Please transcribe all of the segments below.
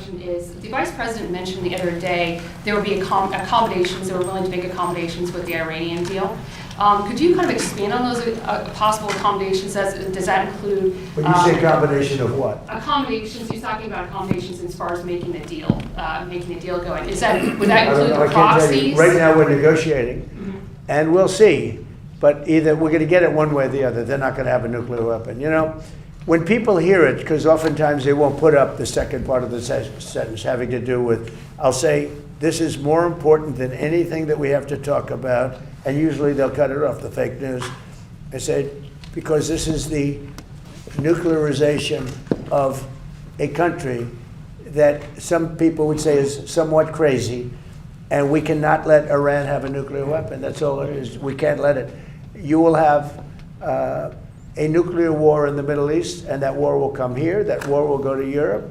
question is, the Vice President mentioned the other day there would be accommodations, they were willing to make accommodations with the Iranian deal. Could you kind of expand on those possible accommodations? Does that include... When you say combination of what? Accommodations, he's talking about accommodations as far as making the deal going. Would that include the proxies? Right now we're negotiating, and we'll see. But either we're going to get it one way or the other. They're not going to have a nuclear weapon. You know, when people hear it, because oftentimes they won't put up the second part of the sentence having to do with, I'll say, this is more important than anything that we have to talk about, and usually they'll cut it off, the fake news. I said, because this is the nuclearization of a country that some people would say is somewhat crazy, and we cannot let Iran have a nuclear weapon. That's all it is. We can't let it. You will have a nuclear war in the Middle East, and that war will come here. That war will go to Europe.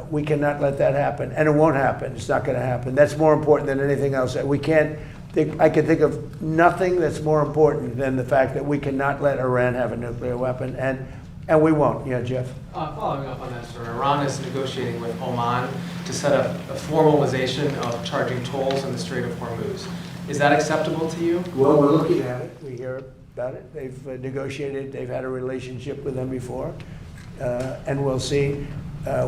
We cannot let that happen, and it won't happen. It's not going to happen. That's more important than anything else. We can't. I can think of nothing that's more important than the fact that we cannot let Iran have a nuclear weapon, and we won't. Yeah, Jeff. Following up on that, sir, Iran is negotiating with Oman to set up a formalization of charging tolls in the Strait of Hormuz. Is that acceptable to you? Well, we're looking at it. We hear about it. They've negotiated. They've had a relationship with them before, and we'll see.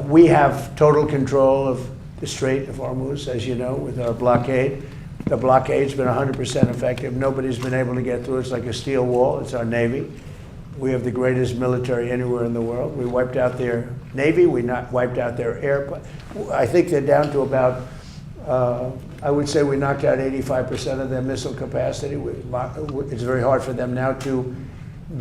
We have total control of the Strait of Hormuz, as you know, with our blockade. The blockade's been 100% effective. Nobody's been able to get through. It's like a steel wall. It's our Navy. We have the greatest military anywhere in the world. We wiped out their Navy. We not wiped out their air. I think they're down to about, I would say we knocked out 85% of their missile capacity. It's very hard for them now to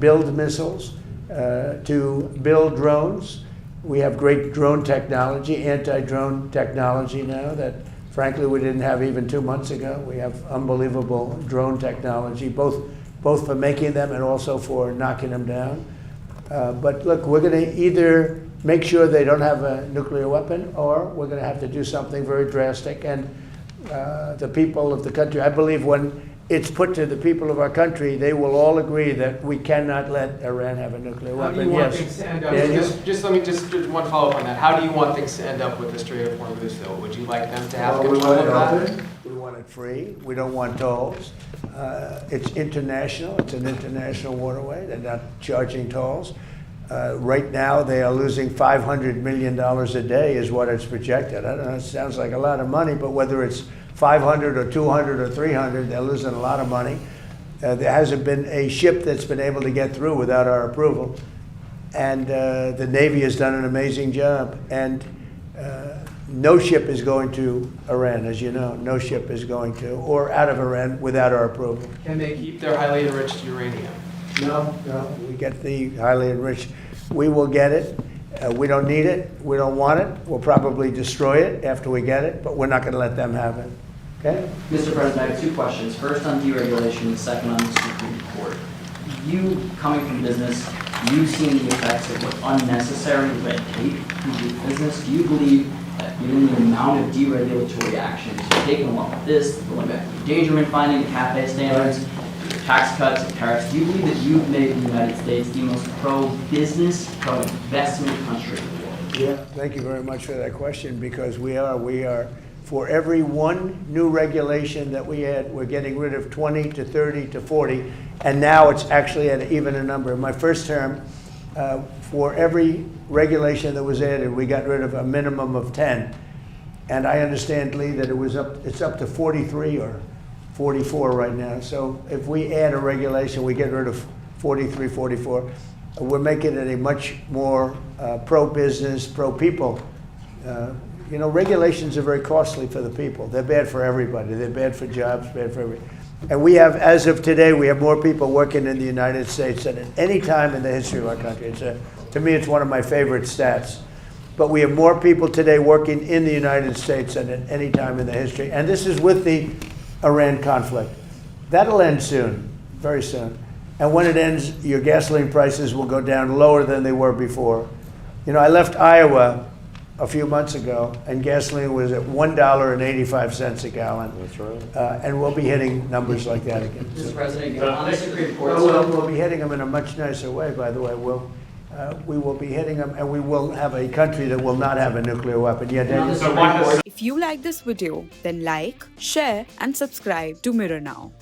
build missiles, to build drones. We have great drone technology, anti-drone technology now that, frankly, we didn't have even 2 months ago. We have unbelievable drone technology, both for making them and also for knocking them down. But look, we're going to either make sure they don't have a nuclear weapon, or we're going to have to do something very drastic. And the people of the country, I believe when it's put to the people of our country, they will all agree that we cannot let Iran have a nuclear weapon. How do you want things to end up? Just one follow-up on that. How do you want things to end up with the Strait of Hormuz, though? Would you like them to have control of that? Open. We want it free. We don't want tolls. It's international. It's an international waterway. They're not charging tolls. Right now, they are losing $500 million a day is what it's projected. I don't know, it sounds like a lot of money, but whether it's 500 or 200 or 300, they're losing a lot of money. There hasn't been a ship that's been able to get through without our approval. And the Navy has done an amazing job. And no ship is going to Iran, as you know. No ship is going to, or out of Iran without our approval. Can they keep their highly enriched uranium? No. We get the highly enriched. We will get it. We don't need it. We don't want it. We'll probably destroy it after we get it, but we're not going to let them have it. Okay? Mr. President, I have two questions. First on deregulation, the second on the Supreme Court. You, coming from business, you've seen the effects of what unnecessary red tape can do to business. Do you believe that given the amount of deregulatory actions taken along with this, going back to endangerment finding, the CAFE standards, tax cuts, and tariffs, do you believe that you've made the United States the most pro-business, pro-investment country in the world? Yeah, thank you very much for that question, because we are, for every one new regulation that we add, we're getting rid of 20 to 30 to 40, and now it's actually at even a number. In my first term, for every regulation that was added, we got rid of a minimum of 10. And I understand, Lee, that it's up to 43 or 44 right now. So if we add a regulation, we get rid of 43, 44. We're making it a much more pro-business, pro-people. You know, regulations are very costly for the people. They're bad for everybody. They're bad for jobs, bad for everybody. And we have, as of today, we have more people working in the United States than at any time in the history of our country. To me, it's one of my favorite stats. But we have more people today working in the United States than at any time in the history. And this is with the Iran conflict. That'll end soon, very soon. And when it ends, your gasoline prices will go down lower than they were before. You know, I left Iowa a few months ago, and gasoline was at $1.85 a gallon. That's right. And we'll be hitting numbers like that again. Mr. President, on the Supreme Court. We'll be hitting them in a much nicer way, by the way. we will be hitting them, and we will have a country that will not have a nuclear weapon. Yeah, Now, Daniel? the Supreme Court If you like this video, then like, share and subscribe to Mirror Now.